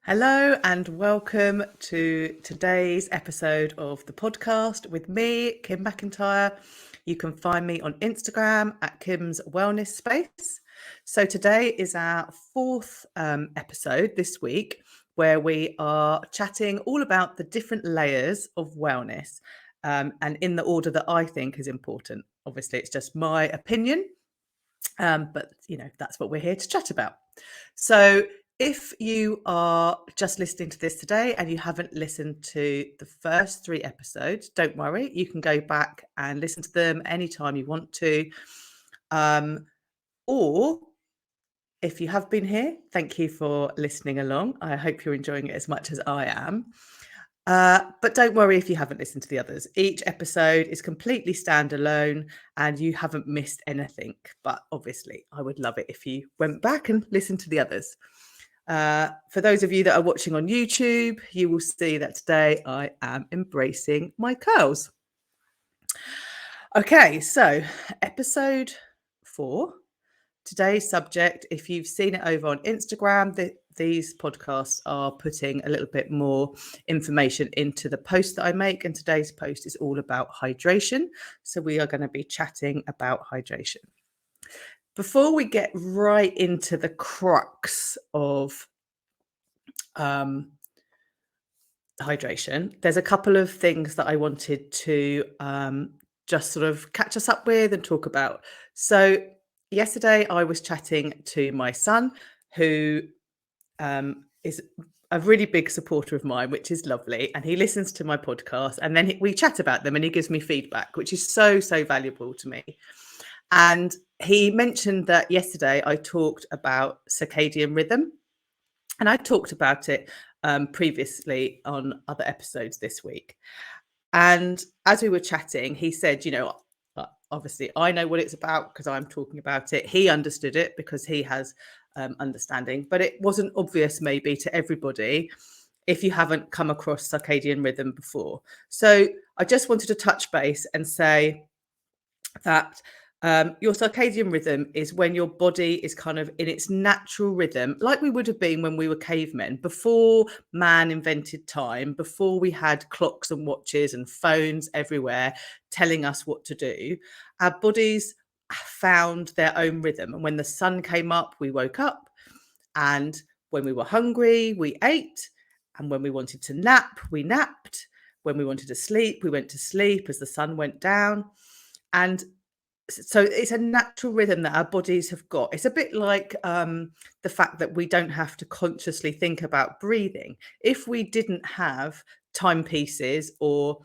Hello and welcome to today's episode of the podcast with me, Kim McIntyre. You can find me on Instagram at Kim's Wellness Space. So today is our fourth episode this week where we are chatting all about the different layers of wellness and in the order that I think is important. Obviously, it's just my opinion, but that's what we're here to chat about. So if you are just listening to this today and you haven't listened to the first three episodes, don't worry. You can go back and listen to them anytime you want to. Or if you have been here, thank you for listening along. I hope you're enjoying it as much as I am. But don't worry if you haven't listened to the others. Each episode is completely standalone and you haven't missed anything. But obviously, I would love it if you went back and listened to the others. For those of you that are watching on YouTube, you will see that today I am embracing my curls. Okay, so episode 4. Today's subject, if you've seen it over on Instagram, these podcasts are putting a little bit more information into the post that I make. And today's post is all about hydration. So we are going to be chatting about hydration. Before we get right into the crux of hydration, there's a couple of things that I wanted to just sort of catch us up with and talk about. So yesterday I was chatting to my son, who is a really big supporter of mine, which is lovely. And he listens to my podcast and then we chat about them and he gives me feedback, which is so valuable to me. And he mentioned that yesterday I talked about circadian rhythm. And I talked about it previously on other episodes this week. And as we were chatting, he said, obviously I know what it's about because I'm talking about it. He understood it because he has understanding, but it wasn't obvious maybe to everybody if you haven't come across circadian rhythm before. So I just wanted to touch base and say that your circadian rhythm is when your body is kind of in its natural rhythm, like we would have been when we were cavemen, before man invented time, before we had clocks and watches and phones everywhere telling us what to do. Our bodies found their own rhythm. And when the sun came up, we woke up. And when we were hungry, we ate. And when we wanted to nap, we napped. When we wanted to sleep, we went to sleep as the sun went down. And so it's a natural rhythm that our bodies have got. It's a bit like the fact that we don't have to consciously think about breathing. If we didn't have timepieces or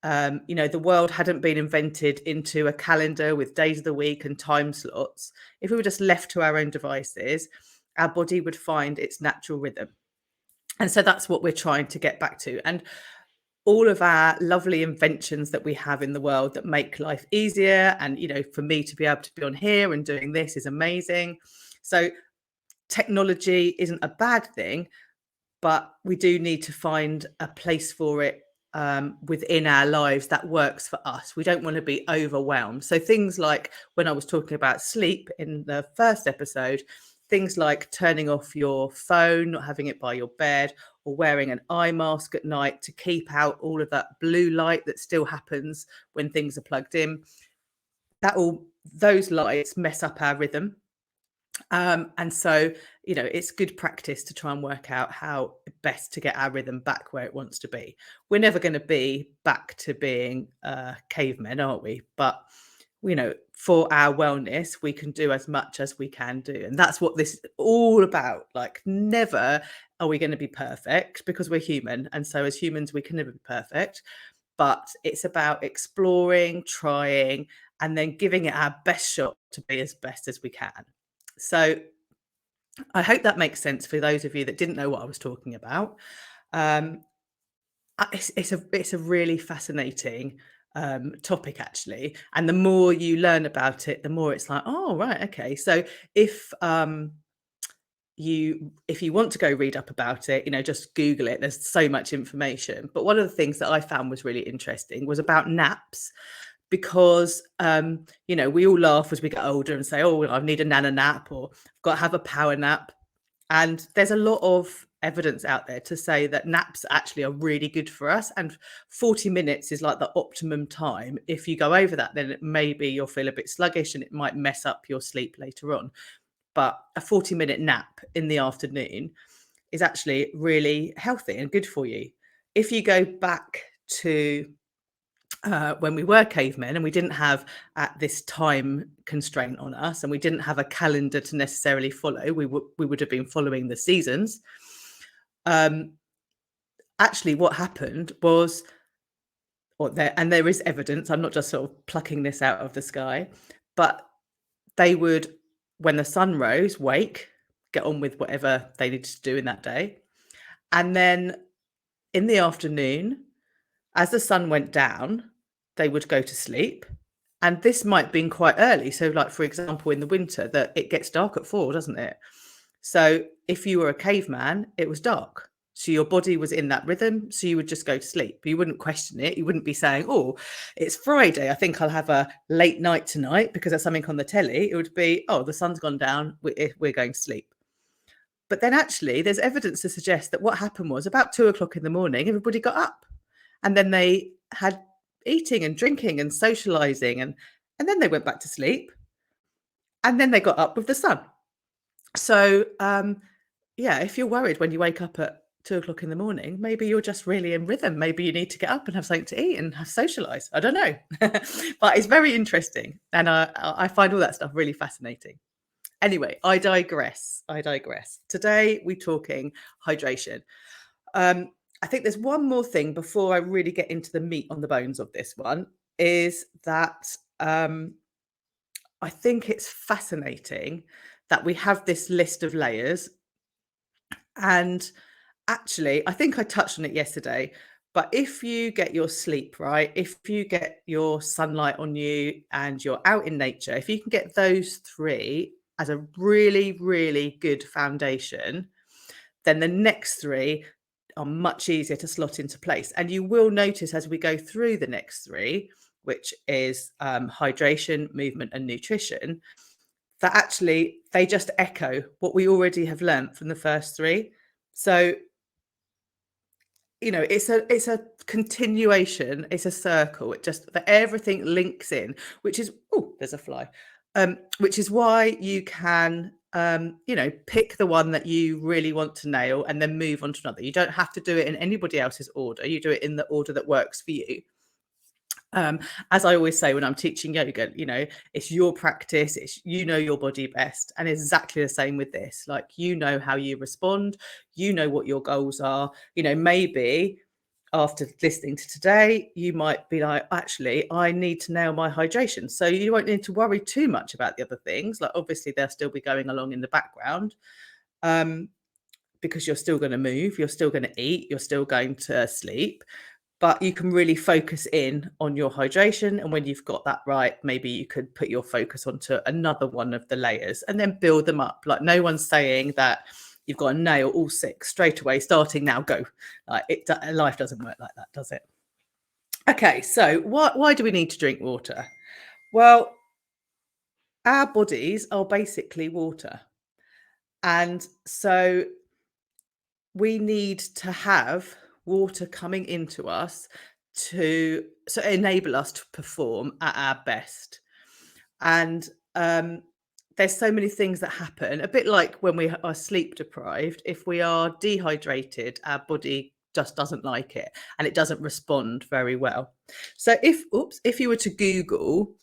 the world hadn't been invented into a calendar with days of the week and time slots, if we were just left to our own devices, our body would find its natural rhythm. And so that's what we're trying to get back to. And all of our lovely inventions that we have in the world that make life easier. And, for me to be able to be on here and doing this is amazing. So technology isn't a bad thing, but we do need to find a place for it within our lives that works for us. We don't want to be overwhelmed. So things like when I was talking about sleep in the first episode, things like turning off your phone, not having it by your bed, or wearing an eye mask at night to keep out all of that blue light that still happens when things are plugged in. Those lights mess up our rhythm. And so, it's good practice to try and work out how best to get our rhythm back where it wants to be. We're never going to be back to being cavemen, aren't we? But for our wellness, we can do as much as we can do. And that's what this is all about. Like, never are we going to be perfect because we're human. And so as humans, we can never be perfect. But it's about exploring, trying, and then giving it our best shot to be as best as we can. So I hope that makes sense for those of you that didn't know what I was talking about. It's a really fascinating topic, actually, and the more you learn about it, the more it's like, oh right, okay. So if you want to go read up about it, just Google it. There's so much information. But one of the things that I found was really interesting was about naps, because we all laugh as we get older and say, oh, I need a nana nap, or I've got to have a power nap. And there's a lot of evidence out there to say that naps actually are really good for us. And 40 minutes is like the optimum time. If you go over that, then maybe you'll feel a bit sluggish and it might mess up your sleep later on. But a 40-minute nap in the afternoon is actually really healthy and good for you. If you go back to when we were cavemen and we didn't have this time constraint on us and we didn't have a calendar to necessarily follow, we would have been following the seasons. Actually, what happened was, and there is evidence, I'm not just sort of plucking this out of the sky, but they would, when the sun rose, wake, get on with whatever they needed to do in that day. And then in the afternoon, as the sun went down, they would go to sleep. And this might have been quite early. So, like, for example, in the winter, that it gets dark at 4, doesn't it? So if you were a caveman, it was dark. So your body was in that rhythm. So you would just go to sleep. You wouldn't question it. You wouldn't be saying, oh, it's Friday, I think I'll have a late night tonight because there's something on the telly. It would be, oh, the sun's gone down, we're going to sleep. But then actually there's evidence to suggest that what happened was about 2 o'clock in the morning, everybody got up and then they had eating and drinking and socializing and then they went back to sleep and then they got up with the sun. So, yeah, if you're worried when you wake up at 2 o'clock in the morning, maybe you're just really in rhythm. Maybe you need to get up and have something to eat and have socialize. I don't know, but it's very interesting. And I find all that stuff really fascinating. Anyway, I digress. Today we're talking hydration. I think there's one more thing before I really get into the meat on the bones of this one, is that I think it's fascinating that we have this list of layers. And actually, I think I touched on it yesterday, but if you get your sleep right, if you get your sunlight on you and you're out in nature, if you can get those 3 as a really, really good foundation, then the next 3 are much easier to slot into place. And you will notice as we go through the next 3, which is hydration, movement, and nutrition, that actually they just echo what we already have learned from the first 3. So, you know, it's a continuation, it's a circle. It just, that everything links in, which is, oh, there's a fly. Which is why you can you know, pick the one that you really want to nail and then move on to another. You don't have to do it in anybody else's order. You do it in the order that works for you. As I always say when I'm teaching yoga, you know, it's your practice, it's, you know, your body best. And exactly the same with this. Like, you know how you respond, you know what your goals are. You know, maybe after listening to today, you might be like, actually, I need to nail my hydration. So you won't need to worry too much about the other things. Like, obviously, they'll still be going along in the background. Because you're still going to move, you're still going to eat, you're still going to sleep. But you can really focus in on your hydration. And when you've got that right, maybe you could put your focus onto another one of the layers and then build them up. Like, no one's saying that you've got to nail all 6 straight away, starting now, go. Like, life doesn't work like that, does it? Okay, so why do we need to drink water? Well, our bodies are basically water. And so we need to have water coming into us to enable us to perform at our best. And there's so many things that happen, a bit like when we are sleep deprived. If we are dehydrated, our body just doesn't like it and it doesn't respond very well. So if you were to Google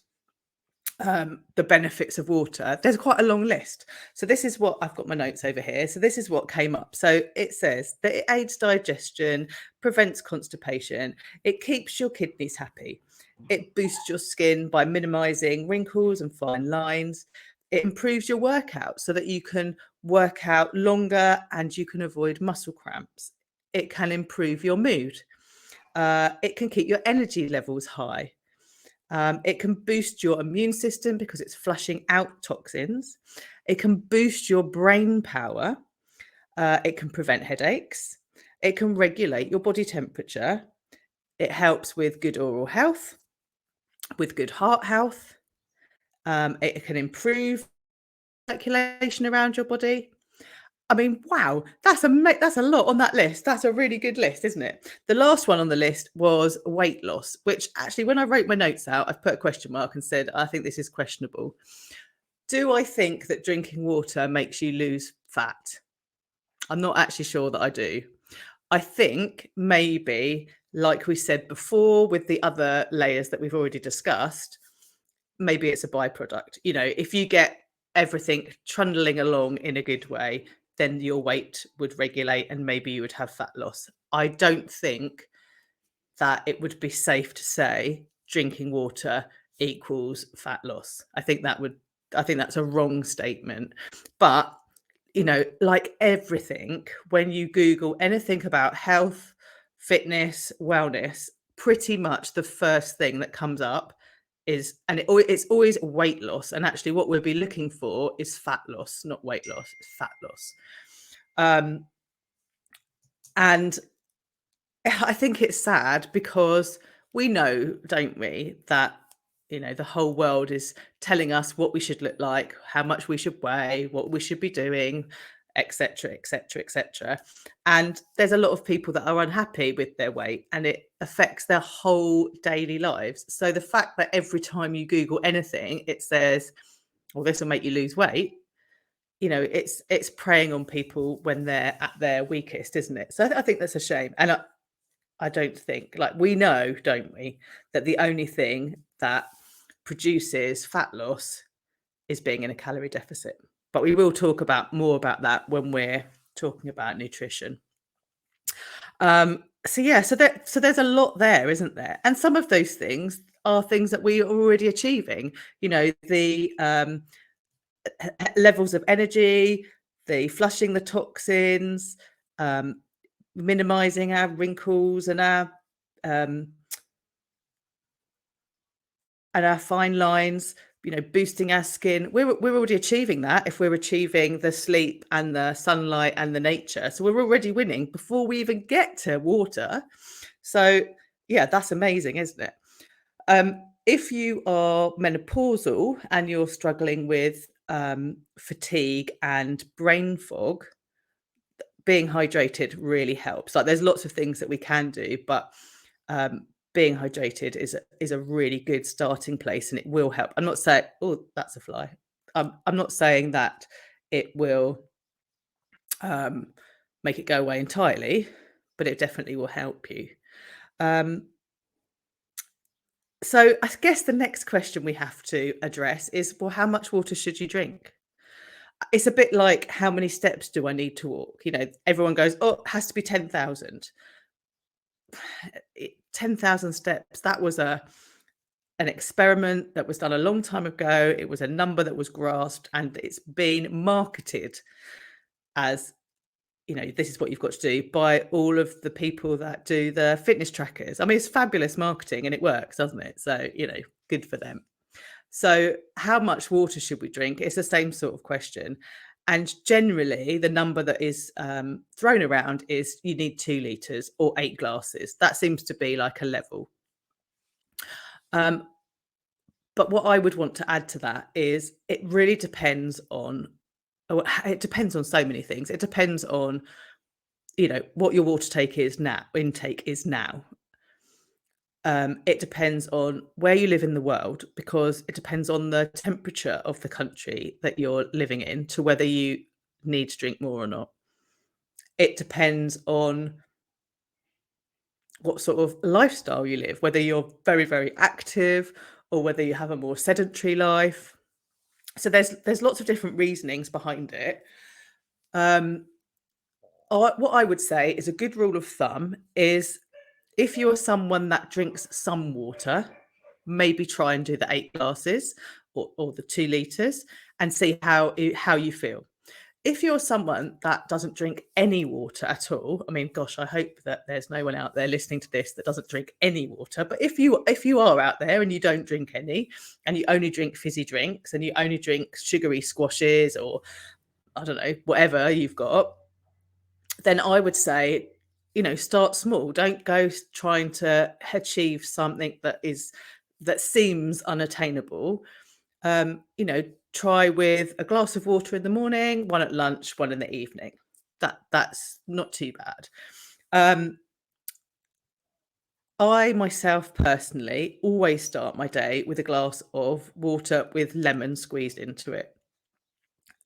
the benefits of water, there's quite a long list. So this is what I've got my notes over here. So this is what came up. So it says that it aids digestion, prevents constipation, it keeps your kidneys happy, it boosts your skin by minimizing wrinkles and fine lines, it improves your workout so that you can work out longer and you can avoid muscle cramps, it can improve your mood, it can keep your energy levels high. It can boost your immune system because it's flushing out toxins. It can boost your brain power. It can prevent headaches. It can regulate your body temperature. It helps with good oral health, with good heart health. It can improve circulation around your body. I mean, wow, that's a lot on that list. That's a really good list, isn't it? The last one on the list was weight loss, which actually, when I wrote my notes out, I've put a question mark and said, I think this is questionable. Do I think that drinking water makes you lose fat? I'm not actually sure that I do. I think maybe, like we said before, with the other layers that we've already discussed, maybe it's a byproduct. You know, if you get everything trundling along in a good way, then your weight would regulate and maybe you would have fat loss. I don't think that it would be safe to say drinking water equals fat loss. I think that's a wrong statement. But, you know, like everything, when you Google anything about health, fitness, wellness, pretty much the first thing that comes up is, and it's always weight loss. And actually, what we'll be looking for is fat loss, not weight loss, it's fat loss. And I think it's sad because we know, don't we, that, you know, the whole world is telling us what we should look like, how much we should weigh, what we should be doing, etc., etc., etc. And there's a lot of people that are unhappy with their weight and it affects their whole daily lives. So the fact that every time you Google anything, it says, well, this will make you lose weight, you know, it's preying on people when they're at their weakest, isn't it? So I think that's a shame. And I don't think, like, we know, don't we, that the only thing that produces fat loss is being in a calorie deficit. But we will talk about more about that when we're talking about nutrition. So yeah, so there's a lot there, isn't there? And some of those things are things that we are already achieving. You know, the levels of energy, the flushing the toxins, minimizing our wrinkles um, and our fine lines, you know, boosting our skin. We're already achieving that if we're achieving the sleep and the sunlight and the nature. So we're already winning before we even get to water. So yeah, that's amazing, isn't it? If you are menopausal and you're struggling with fatigue and brain fog, being hydrated really helps. Like, there's lots of things that we can do, but being hydrated is a really good starting place, and it will help. I'm not saying, oh, that's a fly. I'm not saying that it will make it go away entirely, but it definitely will help you. So I guess the next question we have to address is, well, how much water should you drink? It's a bit like, how many steps do I need to walk? You know, everyone goes, oh, it has to be 10,000. 10,000 steps. That was an experiment that was done a long time ago. It was a number that was grasped, and it's been marketed as, you know, this is what you've got to do by all of the people that do the fitness trackers. I mean, it's fabulous marketing and it works, doesn't it? So, you know, good for them. So, how much water should we drink? It's the same sort of question. And generally, the number that is thrown around is you need 2 litres or 8 glasses. That seems to be like a level. But what I would want to add to that is it really depends on, it depends on so many things. It depends on, you know, what your water intake is now. It depends on where you live in the world, because it depends on the temperature of the country that you're living in to whether you need to drink more or not. It depends on what sort of lifestyle you live, whether you're very, very active or whether you have a more sedentary life. So there's lots of different reasonings behind it. What I would say is a good rule of thumb is, if you're someone that drinks some water, maybe try and do the 8 glasses or the 2 litres and see how you feel. If you're someone that doesn't drink any water at all, I mean, gosh, I hope that there's no one out there listening to this that doesn't drink any water. But if you are out there and you don't drink any, and you only drink fizzy drinks, and you only drink sugary squashes, or I don't know, whatever you've got, then I would say, you know, start small. Don't go trying to achieve something that seems unattainable. You know, try with a glass of water in the morning, one at lunch, one in the evening. that's not too bad. Um, I myself personally always start my day with a glass of water with lemon squeezed into it.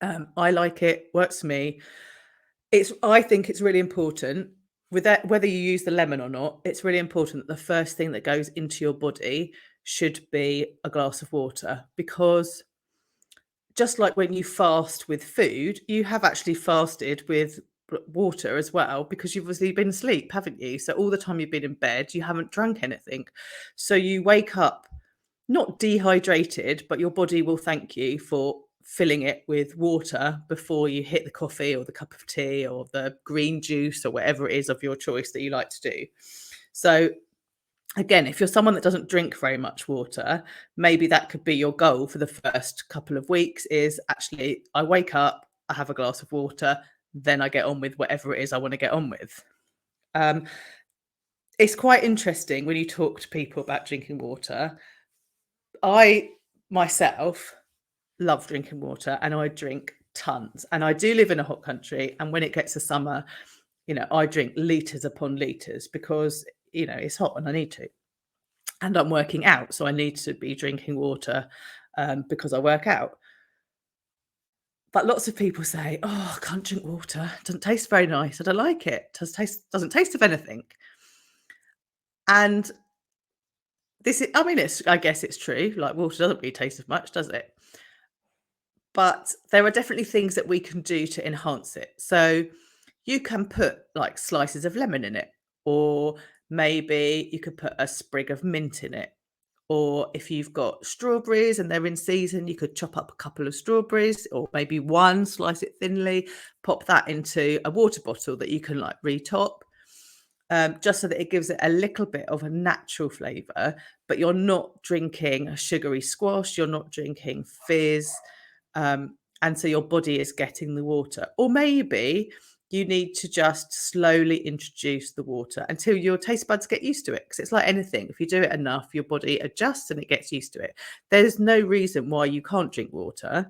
I like it, works for me. I think it's really important with that, whether you use the lemon or not, it's really important that the first thing that goes into your body should be a glass of water, because just like when you fast with food, you have actually fasted with water as well, because you've obviously been asleep, haven't you? So all the time you've been in bed, you haven't drunk anything. So you wake up not dehydrated, but your body will thank you for filling it with water before you hit the coffee or the cup of tea or the green juice or whatever it is of your choice that you like to do. So again, if you're someone that doesn't drink very much water, maybe that could be your goal for the first couple of weeks is actually I wake up, I have a glass of water, then I get on with whatever it is I want to get on with. Um, it's quite interesting when you talk to people about drinking water. I myself love drinking water and I drink tons. And I do live in a hot country. And when it gets to summer, I drink liters upon liters because, it's hot and I need to. And I'm working out. So I need to be drinking water because I work out. But lots of people say, oh, I can't drink water. It doesn't taste very nice. I don't like it. Doesn't taste of anything. And I guess it's true. Like water doesn't really taste of much, does it? But there are definitely things that we can do to enhance it. So you can put like slices of lemon in it, or maybe you could put a sprig of mint in it. Or if you've got strawberries and they're in season, you could chop up a couple of strawberries, or maybe one, slice it thinly, pop that into a water bottle that you can like retop, just so that it gives it a little bit of a natural flavour, but you're not drinking a sugary squash, you're not drinking fizz, and so your body is getting the water. Or maybe you need to just slowly introduce the water until your taste buds get used to it. Because it's like anything, if you do it enough, your body adjusts and it gets used to it. There's no reason why you can't drink water.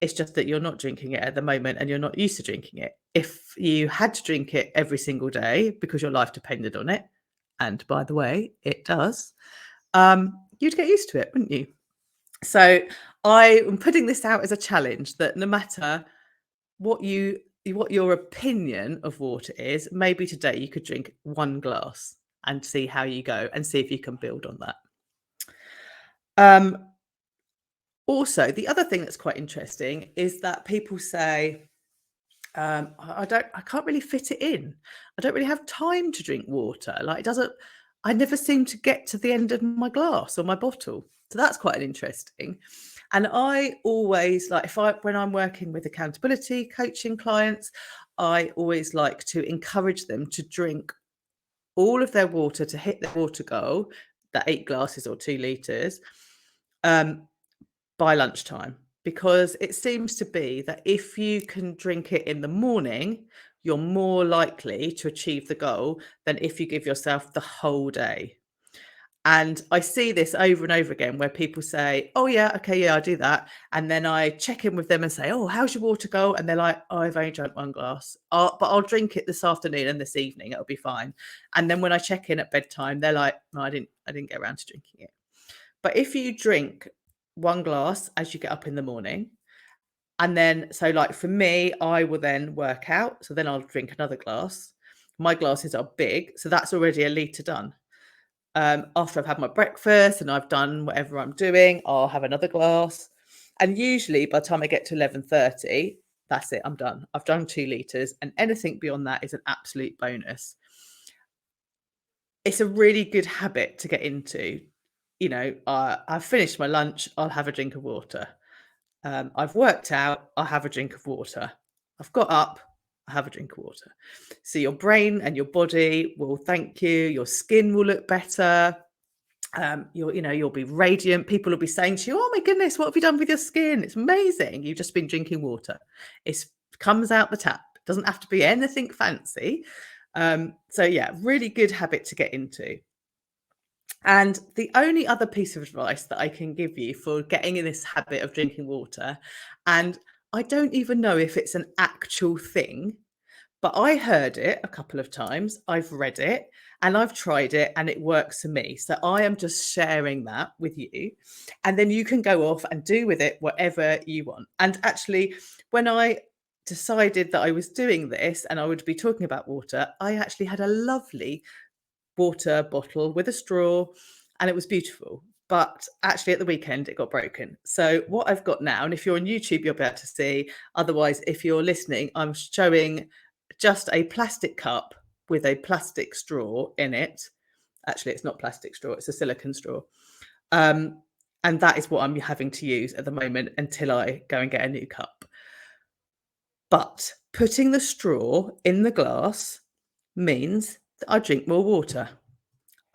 It's just that you're not drinking it at the moment and you're not used to drinking it. If you had to drink it every single day because your life depended on it, and by the way, it does, you'd get used to it, wouldn't you? So I am putting this out as a challenge that no matter what your opinion of water is, maybe today you could drink one glass and see how you go and see if you can build on that. Also, the other thing that's quite interesting is that people say, I can't really fit it in. I don't really have time to drink water. Like it doesn't, I never seem to get to the end of my glass or my bottle. So that's quite interesting. And I always like when I'm working with accountability coaching clients, I always like to encourage them to drink all of their water to hit their water goal, that 8 glasses or 2 liters, um, by lunchtime, because it seems to be that if you can drink it in the morning, you're more likely to achieve the goal than if you give yourself the whole day. And I see this over and over again where people say, oh, yeah, okay, yeah, I do that. And then I check in with them and say, oh, how's your water go? And they're like, oh, I've only drunk one glass, but I'll drink it this afternoon and this evening. It'll be fine. And then when I check in at bedtime, they're like, no, I didn't get around to drinking it. But if you drink one glass as you get up in the morning, and then, so like for me, I will then work out. So then I'll drink another glass. My glasses are big. So that's already a litre done. After I've had my breakfast and I've done whatever I'm doing, I'll have another glass. And usually by the time I get to 11:30, that's it, I'm done. I've done 2 liters, and anything beyond that is an absolute bonus. It's a really good habit to get into. I've finished my lunch, I'll have a drink of water. I've worked out, I'll have a drink of water. I've got up, I have a drink of water. So your brain and your body will thank you. Your skin will look better. You'll be radiant. People will be saying to you, "Oh my goodness, what have you done with your skin? It's amazing. You've just been drinking water. It comes out the tap. It doesn't have to be anything fancy." So yeah, really good habit to get into. And the only other piece of advice that I can give you for getting in this habit of drinking water, and I don't even know if it's an actual thing, But I heard it a couple of times, I've read it, and I've tried it, and it works for me. So I am just sharing that with you. And then you can go off and do with it whatever you want. And actually, when I decided that I was doing this and I would be talking about water, I actually had a lovely water bottle with a straw, and it was beautiful. But actually, at the weekend, it got broken. So, what I've got now, and if you're on YouTube, you'll be able to see. Otherwise, if you're listening, I'm showing just a plastic cup with a plastic straw in it. Actually, it's not plastic straw, it's a silicone straw. Um, and that is what I'm having to use at the moment until I go and get a new cup. But putting the straw in the glass means that I drink more water.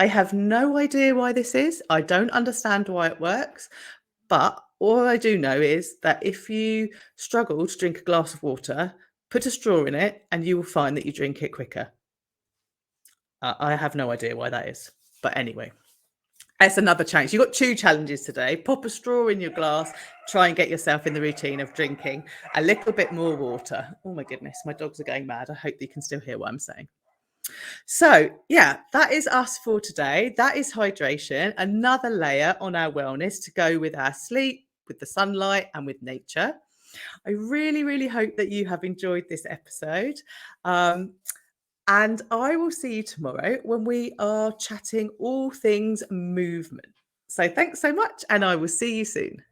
I have no idea why this is. I don't understand why it works. But all I do know is that if you struggle to drink a glass of water, put a straw in it and you will find that you drink it quicker. I have no idea why that is. But anyway, it's another challenge. You've got two challenges today. Pop a straw in your glass, try and get yourself in the routine of drinking a little bit more water. Oh my goodness, my dogs are going mad. I hope you can still hear what I'm saying. So, yeah, that is us for today. That is hydration, another layer on our wellness to go with our sleep, with the sunlight, and with nature. I really, really hope that you have enjoyed this episode. And I will see you tomorrow when we are chatting all things movement. So, thanks so much, and I will see you soon.